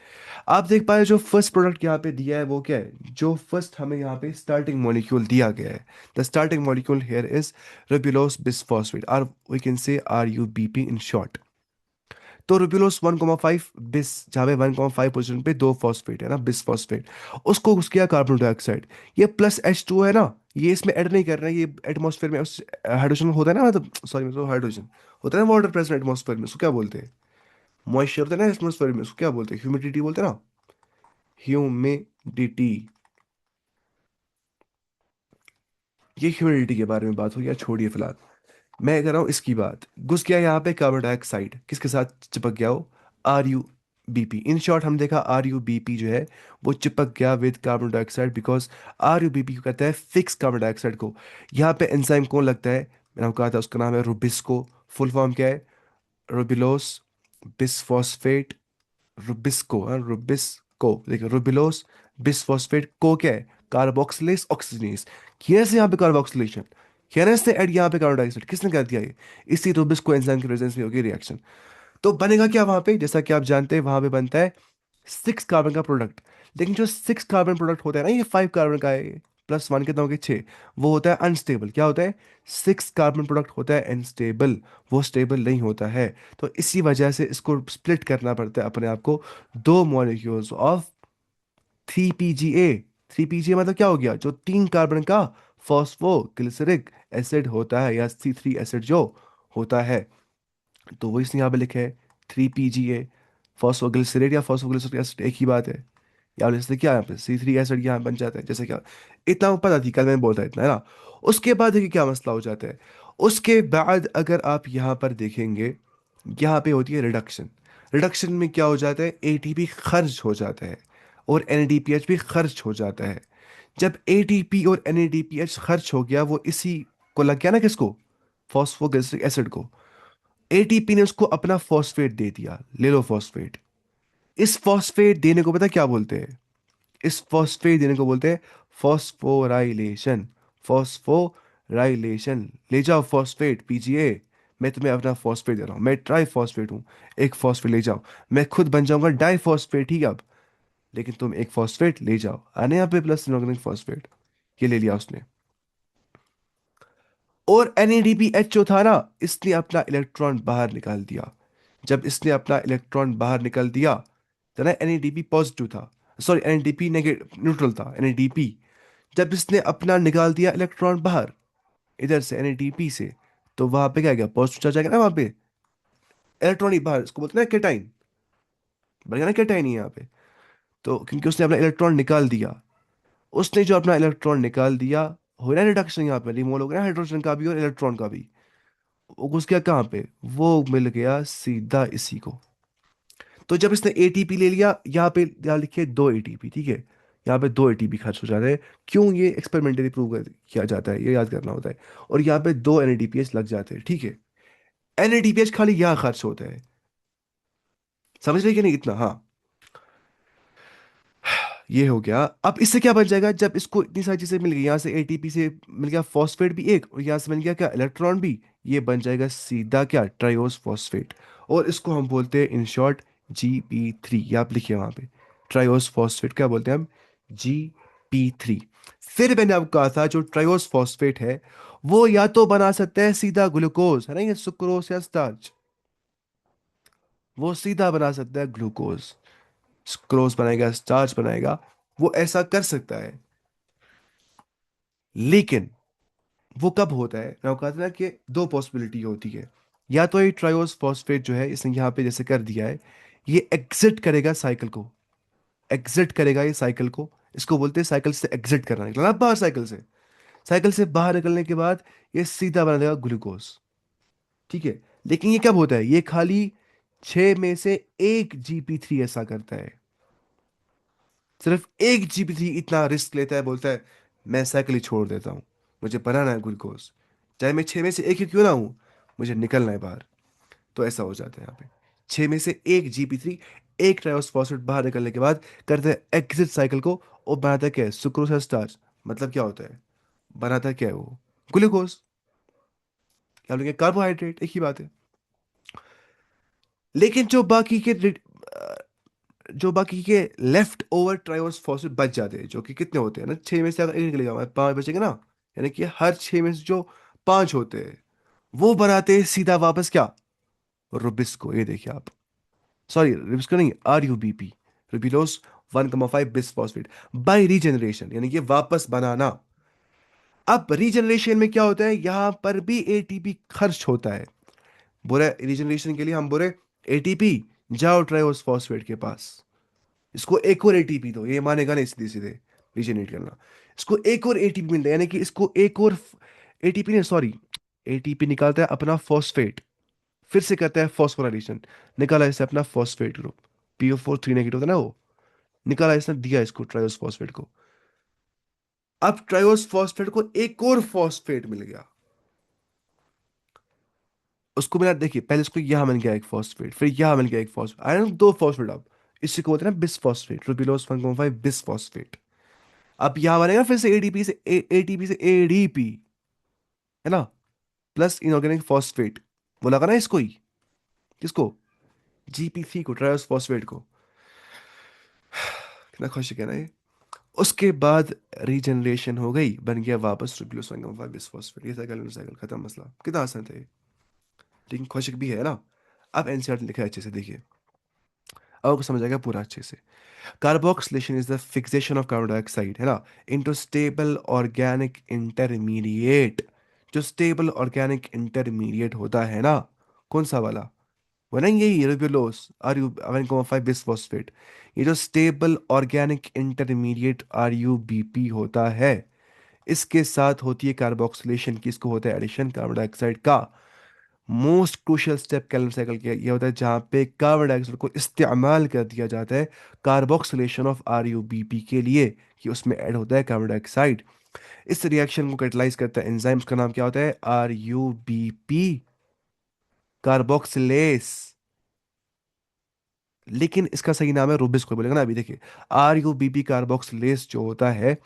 आप देख पाए जो फर्स्ट प्रोडक्ट यहाँ पे दिया है वो क्या है, जो फर्स्ट हमें यहाँ पे स्टार्टिंग मॉलिक्यूल दिया गया है, the starting molecule here is ribulose bisphosphate, or we can say RUBP in short. तो रुबिलोस 1,5 बिस, जहाँ पे 1,5 पोजीशन पे 2 फॉस्फेट है ना, बिस फॉस्फेट, उसको घुस गया कार्बन डाइऑक्साइड। ये +H2 है ना, ये इसमें ऐड नहीं कर रहे हैं, ये एटमॉस्फेयर में उस हाइड्रोजन होता है ना, मतलब सॉरी, तो हाइड्रोजन होता है ना वाटर प्रेजेंट एटमॉस्फेयर में, उसको क्या बोलते हैं, मॉइस्चर होता है ना एटमॉस्फेयर में, उसको क्या बोलते हैं, ह्यूमिडिटी बोलते हैं ना, ह्यूमिडिटी। ये ह्यूमिडिटी के बारे में बात हो गया, छोड़िए फिलहाल। मैं कर रहा हूँ इसकी बात, घुस गया यहाँ पे कार्बन डाइऑक्साइड, किसके साथ चिपक गया हो, RU बीपी, इन शॉर्ट हम देखा आर यू बीपी जो है वो चिपक गया with carbon dioxide, because R U BP को कहता है फिक्स कार्बन डाइऑक्साइड को। यहाँ पे एंजाइम कौन लगता है, मैंने आपको कहा था उसका नाम है रुबिस्को। फुल फॉर्म क्या है, रुबिलोस बिसफॉस्फेट, रुबिस्को, हाँ रुबिस्को, देखिए रुबिलोस बिसफॉस्फेट को क्या है, कार्बोक्सिलेस ऑक्सीजनेस। किया से यहाँ पे कार्बोक्सिलेशन, किया से ऐड यहाँ पे कार्बन डाइऑक्साइड, किसने कर दिया ये, इसी रुबिस्को एंजाइम की प्रेजेंस में होगी रिएक्शन। तो बनेगा क्या वहां पे, जैसा कि आप जानते हैं वहां पे बनता है 6 कार्बन का प्रोडक्ट। लेकिन जो 6 कार्बन प्रोडक्ट होता है ना, ये 5 कार्बन का है, +1 कितना हो गया 6, वो होता है अनस्टेबल। क्या होता है, 6 कार्बन प्रोडक्ट होता है अनस्टेबल, वो स्टेबल नहीं होता है। तो इसी वजह से इसको स्प्लिट करना पड़ता है अपने आप को, दो मॉलिक्यूल्स ऑफ 3 PGA। 3 PGA मतलब क्या हो गया, जो 3 कार्बन का फॉस्फोग्लिसरिक एसिड होता है, या C3 एसिड जो होता है। तो वो इसने यहाँ पे लिखा है 3 PGA, फॉस्फोग्लिसरेट या फॉस्फोग्लिसरिक एसिड एक ही बात है। या जैसे क्या यहाँ पे C3 एसिड यहाँ बन जाता है, जैसे क्या, इतना पता थी, कल मैंने बोलता इतना है ना। उसके बाद देखिए क्या मसला हो जाता है। उसके बाद अगर आप यहाँ पर देखेंगे, यहाँ पे होती है रिडक्शन। रिडक्शन में क्या हो जाता है, एटीपी खर्च हो जाता है और एनएडीपीएच भी खर्च हो जाता है। जब एटीपी और एनएडीपीएच खर्च हो गया, वो इसी को लग गया ना, किसको, फॉस्फोग्लिसरिक एसिड को। एटीपी ने उसको अपना फॉस्फेट दे दिया, ले लो फॉस्फेट। इस फॉस्फेट देने को पता क्या बोलते हैं, इस फॉस्फेट देने को बोलते हैं फॉस्फोराइलेशन। फॉस्फोराइलेशन, ले जाओ फॉस्फेट पीजीए, मैं तुम्हें अपना फॉस्फेट दे रहा हूँ, मैं ट्राई फॉस्फेट हूँ, एक फॉस्फेट ले जाओ। मैं खुद बन जाऊंगा डाई फॉस्फेट, ठीक है अब, लेकिन तुम एक फॉस्फेट ले जाओ, आने यहाँ पे प्लस इनऑर्गेनिक फॉस्फेट, ये ले लिया उसने। और NADPH जो था ना, इसने अपना इलेक्ट्रॉन बाहर निकाल दिया। जब इसने अपना इलेक्ट्रॉन बाहर निकाल दिया, तो ना NADP पॉजिटिव था, सॉरी NADP नेगेटिव न्यूट्रल था, NADP जब इसने अपना निकाल दिया इलेक्ट्रॉन बाहर इधर से NADP से, तो वहां पे क्या गया, पॉजिटिव चार्ज आ गया ना वहां पे, इलेक्ट्रॉन ही बाहर, इसको बोलते हैं ना केटाइन, बन गया ना केटाइन ही यहाँ पे। तो क्योंकि उसने अपना इलेक्ट्रॉन निकाल दिया, उसने जो अपना इलेक्ट्रॉन निकाल दिया, हो रहा है रिडक्शन यहाँ पे, रिमूव हो गया हाइड्रोजन का भी और इलेक्ट्रॉन का भी। वो घुस गया कहाँ पे, वो मिल गया सीधा इसी को। तो जब इसने एटीपी ले लिया, यहाँ लिखिए 2 ATP, ठीक है, यहाँ पे 2 ATP खर्च हो जाते हैं। क्यों, ये एक्सपेरिमेंटली प्रूव किया जाता है, ये याद करना होता है। और यहाँ पे 2 NADPH लग जाते हैं, ठीक है। NADPH खाली यहाँ खर्च होता है, समझ रहे कि नहीं इतना, हाँ। ये हो गया। अब इससे क्या बन जाएगा, जब इसको इतनी सारी चीजें मिल गई, यहाँ से एटीपी से मिल गया फॉस्फेट भी एक, और यहाँ से मिल गया क्या, इलेक्ट्रॉन भी, ये बन जाएगा सीधा क्या, ट्राइओस फॉस्फेट। और इसको हम बोलते हैं इन शॉर्ट GP3, ये आप लिखिए वहां पे, ट्राइओस फॉस्फेट क्या बोलते हैं हम, GP3। फिर मैंने आपको कहा था जो ट्राइओस फॉस्फेट है, वो या तो बना सकता है सीधा ग्लूकोज, है ना, ये सुक्रोज या स्टार्च, वो सीधा बना सकता है ग्लूकोज, सुक्रोज बनाएगा, स्टार्च बनाएगा, वो ऐसा कर सकता है। लेकिन वो कब होता है, मैं कहा था ना कि दो पॉसिबिलिटी होती है। या तो ये ट्रायोस फॉस्फेट जो है, इसने यहाँ पे जैसे कर दिया है, ये एग्जिट करेगा साइकिल को, एग्जिट करेगा ये साइकिल को, इसको बोलते हैं साइकिल से एग्जिट करना, निकलना बाहर साइकिल से। साइकिल से बाहर निकलने के बाद ये सीधा बना देगा ग्लूकोज, ठीक है। लेकिन ये कब होता है, ये खाली 6 में से 1 GP3 ऐसा करता है। सिर्फ एक GP3 इतना रिस्क लेता है, बोलता है मैं साइकिल ही छोड़ देता हूँ, मुझे बनाना है ग्लूकोज, चाहे मैं 6 में से 1 ही क्यों ना हूँ, मुझे निकलना है बाहर। तो ऐसा हो जाता है यहाँ पे, 6 में से 1 GP3, एक ट्राइओस फॉस्फेट बाहर निकलने के बाद करता है एग्जिट साइकिल को, और बनाता है क्या है, सुक्रोज स्टार्च। मतलब क्या होता है, बनाता क्या है वो, ग्लूकोज, क्या बोलेंगे, कार्बोहाइड्रेट, एक ही बात है। लेकिन जो बाकी के लेफ्ट ओवर ट्राइओस फॉस्फेट बच जाते हैं, जो कि कितने होते हैं ना, 6 में से अगर एक निकलेगा, हमारे 5 बचेंगे ना, यानी कि हर 6 में से जो 5 होते हैं, वो बनाते हैं सीधा वापस क्या, रुबिस्को, ये देखिए आप, सॉरी रुबिस्को नहीं, RUBP, रुबिलोस 1,5 बिसफॉस्फेट, बाय रीजनरेशन, यानी कि वापस बनाना। अब रीजनरेशन में क्या होता है, यहां पर भी एटीपी खर्च होता है। बोले रीजनरेशन के लिए हम बोले एटीपी, जाओ ट्राइओस फॉस्फेट के पास, इसको एक और एटीपी दो, ये मानेगा नहीं सीधे सीधे रीजनरेट करना। इसको एक और एटीपी मिलता है, यानी कि इसको एक और एटीपी नहीं, सॉरी, एटीपी निकालता है अपना फॉस्फेट, फिर से करता है फॉस्फोराइलेशन, निकाला इससे अपना फॉस्फेट ग्रुप, PO4 3 नेगेटिव था ना वो, निकाला इसने, दिया इसको ट्रायोस फॉस्फेट को। अब ट्रायोस फॉस्फेट को एक और फॉस्फेट मिल गया, उसको मिला, देखिए पहले उसको यहां मिल गया एक फॉस्फेट, फिर यहां मिल गया एक फॉस्फेट, आयरन दो फॉस्फेट। अब इसी को बोलते हैं ना बिसफॉस्फेट, रुबिलोस 1,5 बिसफॉस्फेट। अब यहां बनेगा फिर से एडीपी से एटीपी से एडीपी, है ना, प्लस इनऑर्गेनिक फॉस्फेट। वो लगा ना इसको ही, किसको, GP3 को, ट्रायोस फॉस्फेट को। कितना खुश है ना ये। उसके बाद रीजनरेशन हो गई, बन गया वापस रुबिलोस 1,5 बिसफॉस्फेट। ये साइकिल साइकिल खत्म, मसला कितना आसान था ये, लेकिन खुशक भी है ना। अब एनसीईआरटी लिखा है अच्छे से, देखिए अब आपको समझ आएगा पूरा अच्छे से। Carboxylation is the fixation of carbon dioxide, है ना, इनटू स्टेबल ऑर्गेनिक इंटरमीडिएट। जो स्टेबल ऑर्गेनिक इंटरमीडिएट होता है ना, कौन सा वाला, वो ना यही रिब्यूलोस RU1,5 बिसफॉस्फेट। ये जो स्टेबल ऑर्गेनिक इंटरमीडिएट RUBP होता है, इसके साथ होती है कार्बोक्सिलेशन की, इसको होता है एडिशन कार्बन डाइऑक्साइड का। मोस्ट क्रूशियल स्टेप कैलन साइकिल का ये होता है जहां पे कार्बन डाइऑक्साइड को इस्तेमाल कर दिया जाता है कार्बोक्सिलेशन ऑफ RUBP के लिए, कि उसमें ऐड होता है कार्बन डाइऑक्साइड। इस रिएक्शन को कैटलाइज करता है एंजाइम, का नाम क्या होता है, RUBP कार्बोक्सिलेस। लेकिन इसका सही नाम है रूबिस को बोलेगा ना अभी, देखिए RUBP कार्बोक्सिलेस जो होता है,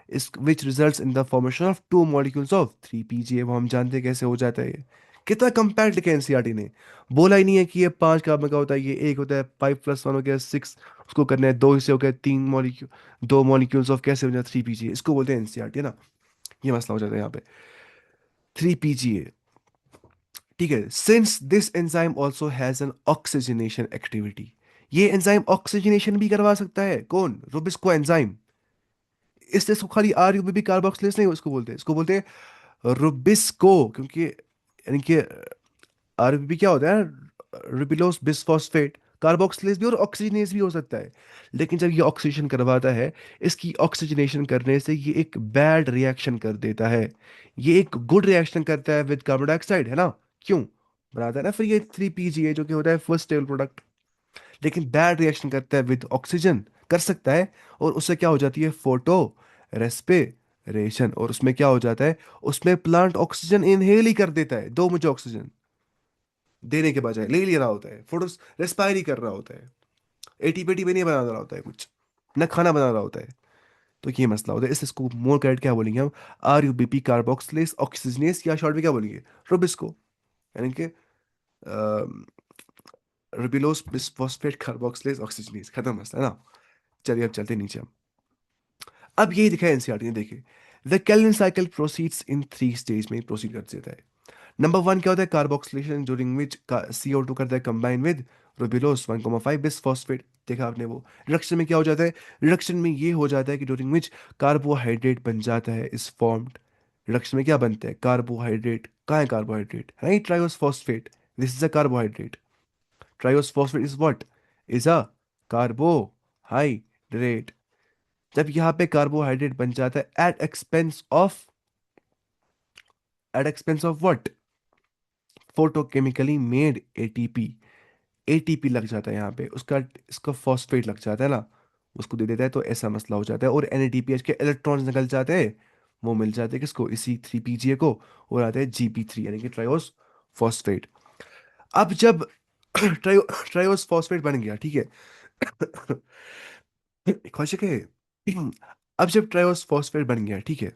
इस which results in the formation of two molecules of 3 PGA। वो हम जानते हैं कैसे हो जाता है ये। कितना कंपैक्ट लिखा है एनसीईआरटी ने, बोला ही नहीं है कि ये 5 कार्बन का होता है, ये एक होता है, 5+1 हो गया 6, उसको करना है 2 हिस्से हो गए 3 मॉलिक्यूल, 2 मॉलिक्यूल्स ऑफ कैसे हो जाए 3 PGA, इसको बोलते हैं एनसीईआरटी, है ना। ये मसला हो जाता है यहाँ पे 3 PGA। ठीक है, since this enzyme also has an oxygenation activity, ये एंजाइम ऑक्सीजनेशन भी करवा सकता है, कौन, रुबिस्को एंजाइम। इसलिए इसको खाली RUBP कार्बोक्सिलेस नहीं, उसको बोलते हैं, इसको बोलते हैं रुबिस्को, क्योंकि यानी कि RUBP क्या होता है, रुबिलोस बिसफॉस्फेट, कार्बोक्सिलेज भी और ऑक्सीजनेज भी हो सकता है। लेकिन जब ये ऑक्सीजन करवाता है, इसकी ऑक्सीजनेशन करने से ये एक बैड रिएक्शन कर देता है, ये एक गुड रिएक्शन करता है विद कार्बन डाइऑक्साइड, है ना, क्यों, बनाता है ना फिर ये 3 PGA जो कि होता है फर्स्ट टेबल प्रोडक्ट। लेकिन बैड रिएक्शन करता है विद ऑक्सीजन, कर सकता है, और उससे क्या हो जाती है, फोटो रेस्पिरेशन, और उसमें क्या हो जाता है, उसमें प्लांट ऑक्सीजन इनहेल ही कर देता है, दो मुझे ऑक्सीजन, देने के बजाय ले ले रहा होता है, फोटो रेस्पायर ही कर रहा होता है, एटीपीटी भी नहीं बना रहा होता है कुछ, न खाना बना रहा होता है। तो ये मसला होता है, इसको मोर करेक्ट क्या बोलेंगे हम, RUBP कार्बोक्सिलेस ऑक्सीजनेस, या शॉर्ट में क्या बोलेंगे, रुबिस्को, यानी कि रुबिलोस बिसफॉस्फेट कार्बोक्सिलेस ऑक्सीजनेस, खत्म मसला, है ना। चलिए अब चलते हैं नीचे हम। अब यही दिखा है एनसीईआरटी ने, देखिए the Calvin cycle proceeds in 3 stage में प्रोसीड कर देता है। नंबर 1 क्या होता है, कार्बोक्सिलेशन, ड्यूरिंग विच CO2 करता है कंबाइन विद रुबिलोस 1,5 बिसफॉस्फेट। देखा आपने वो। रिडक्शन में क्या हो जाता है, रिडक्शन में ये हो जाता है कि ड्यूरिंग विच कार्बोहाइड्रेट बन जाता है इस फॉर्म्ड। रिडक्शन में क्या बनता है, कार्बोहाइड्रेट, कहाँ है कार्बोहाइड्रेट, है triose phosphate, this is a carbohydrate. Triose phosphate is what, is a carbohydrate. जब यहाँ पे कार्बोहाइड्रेट बन जाता है at expense of what, photochemically made ATP। ATP लग जाता है यहाँ पे, उसका इसका फॉस्फेट लग जाता है ना, उसको दे देता है, तो ऐसा मसला हो जाता है, और NADPH के इलेक्ट्रॉन्स निकल जाते हैं, वो मिल जाते हैं किसको, इसी 3 PGA को, और आते हैं GP3 यानी कि ट्रायोस फॉस्फेट। अब जब ट्रायोस फॉस्फेट बन गया, ठीक है, खुशक है। अब जब ट्रायोस फॉस्फेट बन गया, ठीक है,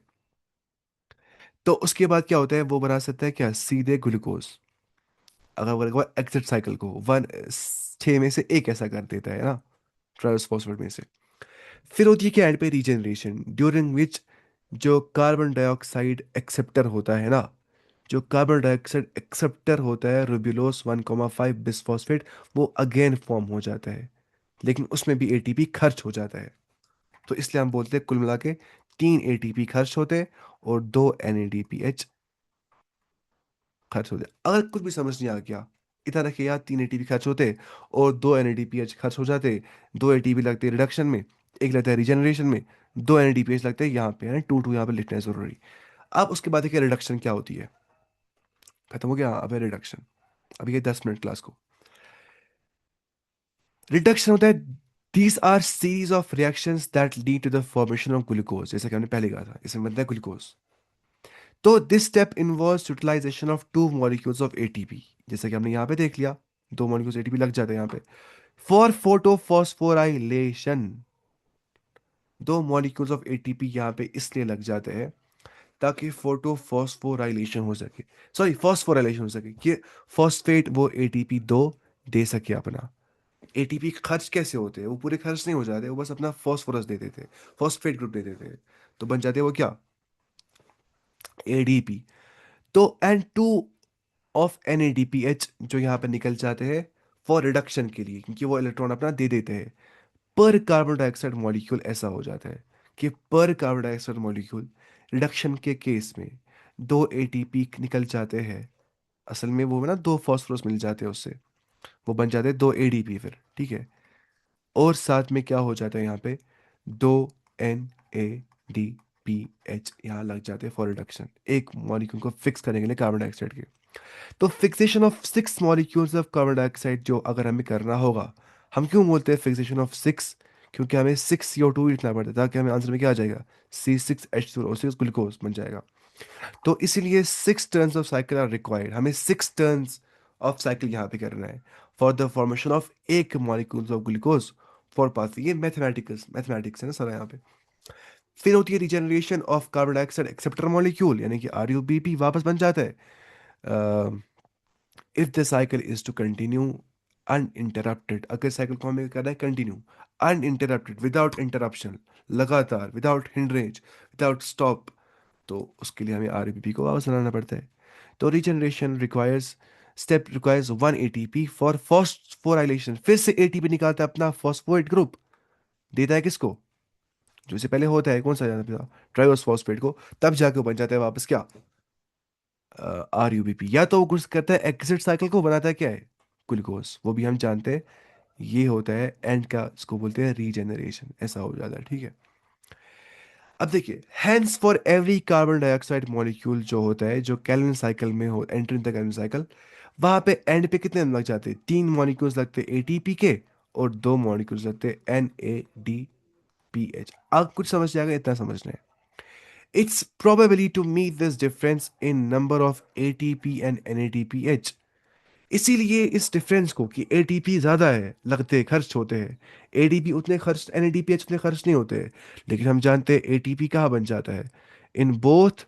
तो उसके बाद क्या होता है, वो बना सकता है क्या, सीधे ग्लूकोज। अगर वो एग्जिट साइकिल को 6 में से 1 ऐसा कर देता है ना, ट्रायोस फॉस्फेट में से। फिर होती है क्या एंड पे रीजनरेशन, ड्यूरिंग विच जो कार्बन डाइऑक्साइड एक्सेप्टर होता है ना, जो कार्बन डाइऑक्साइड एक्सेप्टर होता है रुबिलोस 1,5 बिसफॉस्फेट, वो अगेन फॉर्म हो जाता है, लेकिन उसमें भी ATP खर्च हो जाता है। तो इसलिए हम बोलते हैं कुल मिला के 3 ATP खर्च होते हैं, और 2 NADPH खर्च होते हैं। अगर कुछ भी समझ नहीं आ गया, इतना रखिए यार, 3 ATP खर्च होते और 2 NADPH खर्च हो जाते। 2 ATP लगते हैं रिडक्शन में, एक लगता है रिजनरेशन में, 2 NADPH लगते हैं यहाँ पे, है 2 2 यहाँ पे लिखना है जरूरी। अब उसके बाद देखिए रिडक्शन क्या होती है, खत्म हो गया, अब है रिडक्शन। अब ये 10 मिनट क्लास को। रिडक्शन होता है, these are series of reactions that lead to the formation of glucose, जैसे कि हमने पहले कहा था, इसमें बनता है ग्लूकोज। तो this step involves utilization of two molecules of ATP, जैसे कि हमने यहाँ पे देख लिया, दो मॉलिक्यूल्स एटीपी लग जाते हैं यहाँ पे, फॉर फोटोफॉस्फोराइलेशन। दो मॉलिक्यूल्स ऑफ एटीपी यहाँ पे इसलिए लग जाते हैं ताकि फोटोफॉस्फोराइलेशन हो सके, सॉरी फॉस्फोराइलेशन हो सके, कि फॉस्फेट वो एटीपी दो दे सके अपना। एटीपी खर्च कैसे होते हैं, वो पूरे खर्च नहीं हो जाते, वो बस अपना फॉस्फोरस दे देते हैं, फॉस्फेट ग्रुप दे देते हैं, तो बन जाते हैं वो क्या, एडीपी। तो N2 ऑफ NADPH जो यहाँ पे निकल जाते हैं फॉर रिडक्शन के लिए, क्योंकि वो इलेक्ट्रॉन अपना दे देते हैं। पर कार्बन डाइऑक्साइड मॉलिक्यूल ऐसा हो जाता है कि पर कार्बन डाइऑक्साइड मॉलिक्यूल रिडक्शन के केस में दो एटीपी निकल जाते हैं, असल में वो ना दो फास्फोरस मिल जाते हैं उससे, वो बन जाते हैं दो एडीपी फिर, ठीक है। और साथ में क्या हो जाता है यहाँ पे, दो NADPH यहाँ लग जाते हैं फॉर रिडक्शन, एक मॉलिक्यूल को फिक्स करने के लिए कार्बन डाइऑक्साइड के। तो fixation of six molecules of carbon dioxide जो अगर हमें करना होगा, हम क्यों बोलते हैं फिक्सेशन ऑफ सिक्स, क्योंकि हमें 6CO2 लिखना पड़ता है ताकि हमें आंसर में क्या आ जाएगा, C6H12O6 ग्लूकोज बन जाएगा। तो इसीलिए 6 turns of cycle are required, हमें 6 टर्न्स ऑफ साइकिल यहाँ पे करना है फॉर द फॉर्मेशन ऑफ एक molecules of glucose for path, ये मैथमेटिक्स मैथमेटिक्स है ना सारा यहाँ पे। फिर होती है regeneration of carbon dioxide acceptor molecule, यानी कि RUBP वापस बन जाता है if the cycle is to continue uninterrupted, अगर साइकिल को हमें करना है कंटिन्यू अनइंटरप्टेड विदाउट इंटरप्शन, लगातार विदाउट हिंड्रेज विदाउट स्टॉप, तो उसके लिए हमें RBP को वापस बनाना पड़ता है। तो regeneration requires step requires 1 ATP for phosphorylation, फिर से एटीपी निकालता है अपना फॉस्फोएट ग्रुप, देता है किसको, जो इससे पहले होता है कौन सा जाना था, ट्राइओस फॉस्फेट को, तब जाके वो बन जाता है वापस क्या, RUBP। या तो वो कुछ करता है एग्जिट साइकिल को, बनाता है क्या है, ग्लूकोज, वो भी हम जानते हैं, ये होता है एंड का, इसको बोलते हैं रीजेनरेशन, ऐसा हो जाता है, ठीक है। अब देखिए, hence for every carbon dioxide molecule जो होता है जो कैल्विन साइकिल में हो, enter in the Calvin cycle, वहां पे एंड पे कितने लग जाते हैं, तीन मॉलिक्यूल्स लगते हैं ATP के, और दो मॉलिक्यूल्स लगते हैं NADPH। अब कुछ समझ जाएगा, इतना समझना है। It's probably to meet this difference in number of ATP and NADPH, इसीलिए इस डिफरेंस को कि एटीपी ज्यादा है लगते खर्च होते हैं, एडीपी उतने खर्च, NADPH उतने खर्च नहीं होते हैं, लेकिन हम जानते हैं एटीपी कहाँ बन जाता है, in both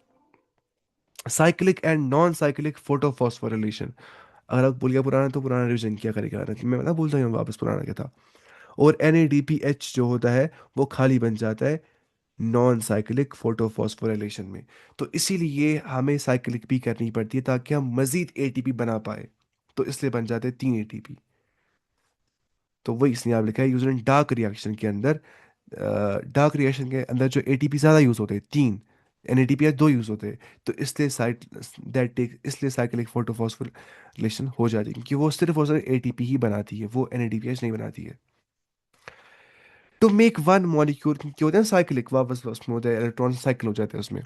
cyclic and non cyclic photophosphorylation. अगर आप भूल गया पुराना तो पुराना रिवीजन किया करेगा, मैं ना भूलता हूँ वापस पुराना क्या था। और NADPH जो होता है वो खाली बन जाता है नॉन साइक्लिक फोटोफॉस्फोरिलेशन में। तो इसीलिए हमें साइक्लिक भी करनी पड़ती है ताकि हम मजीद एटीपी बना पाए, तो इसलिए बन जाते हैं 3 ATP। तो वही इसने आप लिखा है यूज इन डार्क रिएक्शन के अंदर, डार्क रिएक्शन के अंदर जो एटीपी ज़्यादा यूज़ होते हैं, तीन, NADPH दो यूज़ होते हैं, तो इसलिए साइट दैट टेक इसलिए साइक्लिक फोटोफॉस्फोरिलेशन हो जाती है, क्योंकि वो सिर्फ और सिर्फ एटीपी ही बनाती है, वो NADPH नहीं बनाती है। टू मेक वन मॉलिक्यूल, क्योंकि होता है साइक्लिक, वापस उसमें होता है इलेक्ट्रॉन साइकिल हो जाते हैं उसमें।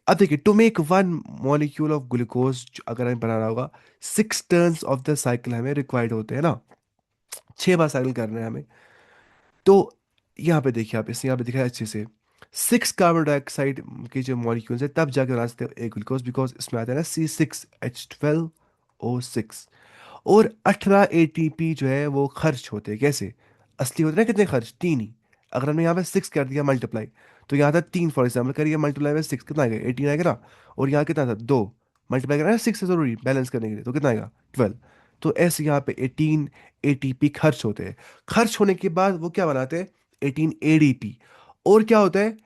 अब देखिए, to make one molecule of glucose अगर हमें बनाना होगा, 6 टर्न्स ऑफ द साइकिल हमें रिक्वायर्ड होते हैं ना, 6 बार साइकिल करना है हमें। तो यहाँ पे देखिए, आप इसे यहाँ पे दिखा है अच्छे से, 6 कार्बन डाइऑक्साइड के जो मॉलिक्यूल्स है तब जाके बना सकते हैं एक ग्लूकोज, बिकॉज इसमें आता है ना C6H12O6। और 18 ATP जो है वो खर्च होते हैं कैसे, असली होते हैं ना कितने खर्च, तीन ही। अगर हमने यहाँ पे 6 कर दिया मल्टीप्लाई, तो यहाँ था 3, फॉर एग्जाम्पल करिए मल्टीप्लाई में 6 कितना आएगा, 18 आएगा ना, और यहाँ कितना था 2, मल्टीप्लाई करना है 6 से जरूरी बैलेंस करने के लिए, तो कितना आएगा 12। तो ऐसे यहाँ पे 18 ATP खर्च होते हैं, खर्च होने के बाद वो क्या बनाते हैं, 18 ADP। और क्या होता है,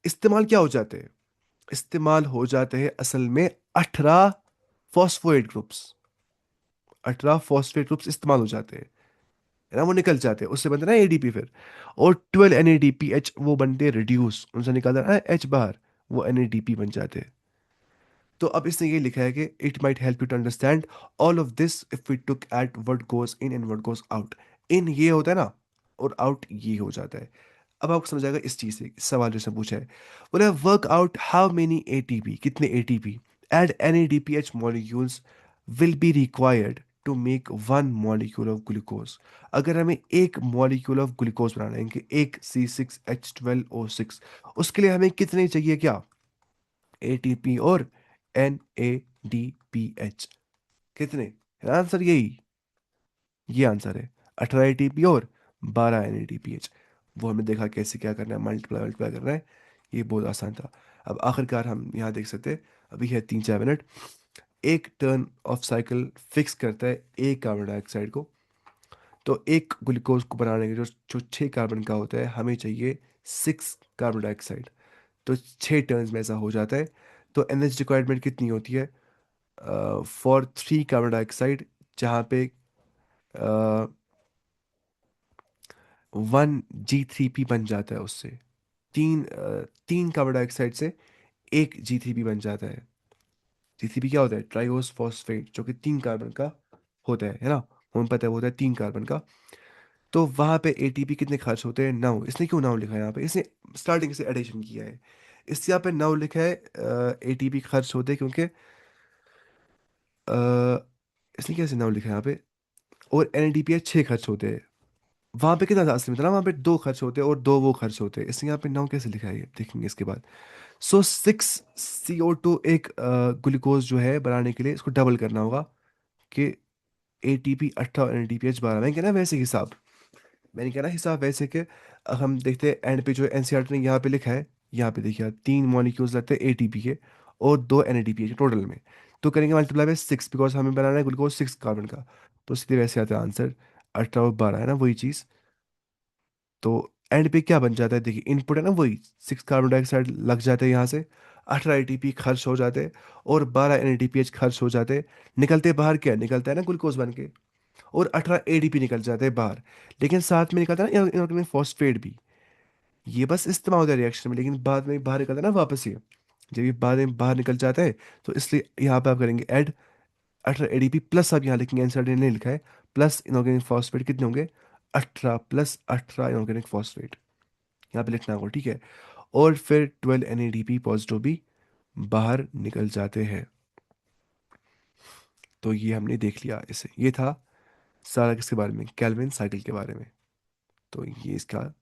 इस्तेमाल क्या हो जाते हैं, इस्तेमाल हो जाते हैं असल में 18 फॉस्फोएट ग्रुप्स, 18 फॉस्फेट ग्रुप्स इस्तेमाल हो जाते हैं, है ना, वो निकल जाते हैं, उससे बनते हैं ना ADP फिर। और 12 NADPH वो बनते हैं रिड्यूस, उनसे निकलता है H बाहर, वो NADP बन जाते हैं। तो अब इसने ये लिखा है कि it might help you to understand all of this if we took at what goes in and what goes out. इन ये होता है ना, और आउट ये हो जाता है। अब आपको समझ आएगा इस चीज से, इस सवाल जैसे पूछा है, बोले work out how many ATP, कितने ATP and NADPH molecules will be required to make one molecule of glucose. अगर हमें एक मॉलिक्यूल ऑफ ग्लूकोज बनाना है कि एक C6H12O6, उसके लिए हमें कितने चाहिए क्या? ATP और NADPH। कितने? आंसर यही, ये आंसर है। 18 ATP और 12 NADPH। वो हमने देखा कैसे क्या करना है, मल्टीप्लाई मल्टीप्लाई करना है। ये बहुत आसान था। अब आखिरकार हम यहाँ देख सकते हैं, अभी है 3-4 मिनट। एक टर्न ऑफ साइकिल फिक्स करता है एक कार्बन डाइऑक्साइड को। तो एक ग्लूकोज को बनाने के जो जो 6 कार्बन का होता है, हमें चाहिए 6 कार्बन डाइऑक्साइड। तो 6 टर्न्स में ऐसा हो जाता है। तो एनर्जी रिक्वायरमेंट कितनी होती है फॉर 3 कार्बन डाइऑक्साइड, जहाँ पे 1G3P बन जाता है उससे। 3 कार्बन डाइऑक्साइड से एक G3P बन जाता है। G3P क्या होता है? ट्राइओस फॉस्फेट, जो कि 3 कार्बन का होता है ना? हमें पता है वो होता है 3 कार्बन का। तो वहां पे एटीपी कितने खर्च होते हैं? 9। इसने क्यों 9 लिखा है यहाँ पे? इसने स्टार्टिंग से एडिशन किया है, इससे यहाँ पे 9 लिखा है। एटीपी खर्च होते हैं क्योंकि इसने कैसे 9 लिखा है यहाँ पे? और एनएडीपीएच 6 खर्च होते हैं। वहां पे कितना था असली में? था ना, वहां पे 2 खर्च होते हैं और 2 वो खर्च होते हैं। इसने यहाँ पे 9 कैसे लिखा है, ये देखेंगे इसके बाद। सो 6CO2 एक ग्लूकोज जो है बनाने के लिए इसको डबल करना होगा कि ATP 18 और NADPH 12। मैं कहना वैसे हिसाब, मैंने कहा ना हिसाब वैसे कि हम देखते हैं एंड पे जो एनसीईआरटी ने यहाँ पे लिखा है। यहाँ पे देखिए 3 मॉलिक्यूल्स लगते हैं एटीपी के और 2 NADPH के टोटल में। तो करेंगे मल्टीप्लाई बाय 6, बिकॉज हमें बनाना है ग्लूकोज 6 कार्बन का। तो सीधे वैसे आता है आंसर, 18 और 12 है ना वही चीज़। तो एंड पे क्या बन जाता है? देखिए इनपुट है ना वही, 6 कार्बन डाइऑक्साइड लग जाते हैं यहाँ से, 18 ATP खर्च हो जाते हैं और 12 NADPH खर्च हो जाते हैं। निकलते बाहर क्या निकलता है ना, ग्लूकोज बन के। और 18 ADP निकल जाते हैं बाहर। लेकिन साथ में निकलता है ना इनऑर्गेनिक फॉस्फेट भी। ये बस इस्तेमाल होता है रिएक्शन में, लेकिन बाद में बाहर निकलता है ना वापस ये। जब ये बाद में बाहर निकल जाता है, तो इसलिए यहाँ पे आप करेंगे ऐड 18 ADP प्लस, आप यहाँ लिखेंगे आंसर ने लिखा है प्लस इनऑर्गेनिक फॉस्फेट कितने होंगे? 18 + 18 इनऑर्गेनिक फॉस्फेट यहाँ पे लिखना होगा, ठीक है। और फिर 12 NADP पॉजिटिव भी बाहर निकल जाते हैं। तो ये हमने देख लिया, इसे ये था सारा किसके बारे में? केल्विन साइकिल के बारे में। तो ये इसका,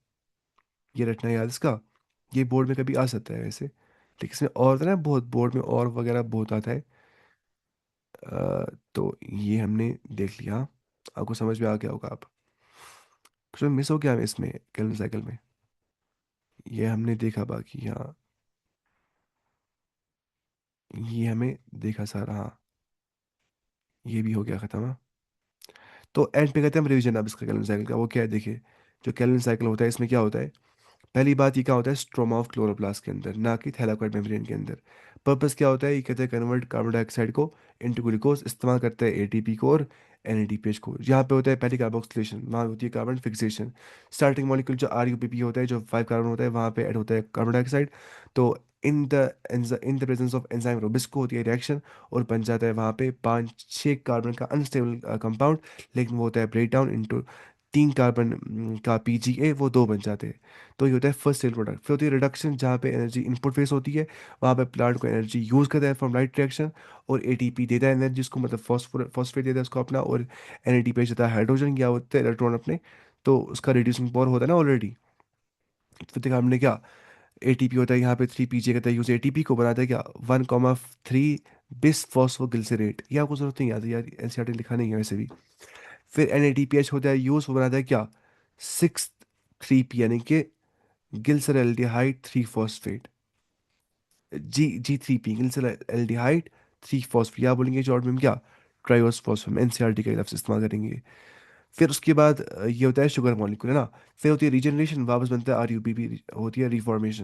ये रटना याद इसका। ये बोर्ड में कभी आ सकता है वैसे, लेकिन इसमें और था ना बहुत, बोर्ड में और वगैरह बहुत आता है। तो ये हमने देख लिया, आपको समझ में आ गया होगा। आप कुछ मिस हो गया हमें इसमें केल्विन साइकिल में? ये हमने देखा बाकी, हाँ ये हमें देखा सारा, हाँ ये भी हो गया खत्म, हाँ। तो एंड पे कहते हैं हम रिवीजन अब इसका केल्विन साइकिल का। वो क्या है देखिए, जो केल्विन साइकिल होता है इसमें क्या होता है? पहली बात, ये क्या होता है? स्ट्रोमा ऑफ क्लोरोप्लास्ट के अंदर, ना कि थैलाकोइड मेम्ब्रेन के अंदर। पर्पस क्या होता है? ये कहते हैं कन्वर्ट कार्बन डाइऑक्साइड को इनटू ग्लूकोज, इस्तेमाल करते हैं एटीपी को और NADPH को। यहाँ पे होता है पहली कार्बोक्सिलेशन, वहाँ होती है कार्बन फिक्सेशन। स्टार्टिंग मॉलिक्यूल जो RUPP होता है, जो 5 कार्बन होता है, वहाँ पे ऐड होता है कार्बन डाइऑक्साइड। तो in the presence of enzyme rubisco होती है रिएक्शन, और बन जाता है वहाँ पे 5-6 कार्बन का अनस्टेबल कंपाउंड। लेकिन वो होता है ब्रेक डाउन इंटू 3 कार्बन का PGA, वो 2 बन जाते हैं। तो ये होता है फर्स्ट सेल प्रोडक्ट। फिर होती है रिडक्शन, जहाँ पे एनर्जी इनपुट फेस होती है, वहाँ पे प्लांट को एनर्जी यूज़ करता है फ्रॉम लाइट रिएक्शन, और ATP देता है एनर्जी उसको, मतलब फॉस्फेट देता है उसको अपना, और NADPH देता है हाइड्रोजन या होते हैं इलेक्ट्रॉन अपने। तो उसका रिड्यूसिंग पावर होता है ना ऑलरेडी। फिर देखा हमने क्या, ATP होता है यहाँ पे 3 PGA करता है यूज, ATP को बनाता है क्या 1,3 बिस फॉस्फोग्लिसरेट। ये आपको जरूरत नहीं आती यार, NCERT लिखा नहीं है वैसे भी। फिर NADPH होता है यूज, वो बनाता है क्या 6,3P, यानी कि गिल्सरल्डिहाइड 3 फॉस्फेट। G3P गिल्सरल्डिहाइड 3 फॉस्फेट, या बोलेंगे शॉर्ट में हम क्या, ट्राइओस फॉस्फेट। NCERT का लफ्ज इस्तेमाल करेंगे। फिर उसके बाद ये होता है शुगर मॉलिक्यूल, है ना। फिर होती है रीजनरेशन, वापस बनता है RUPP, होती है रिफॉर्मेशन।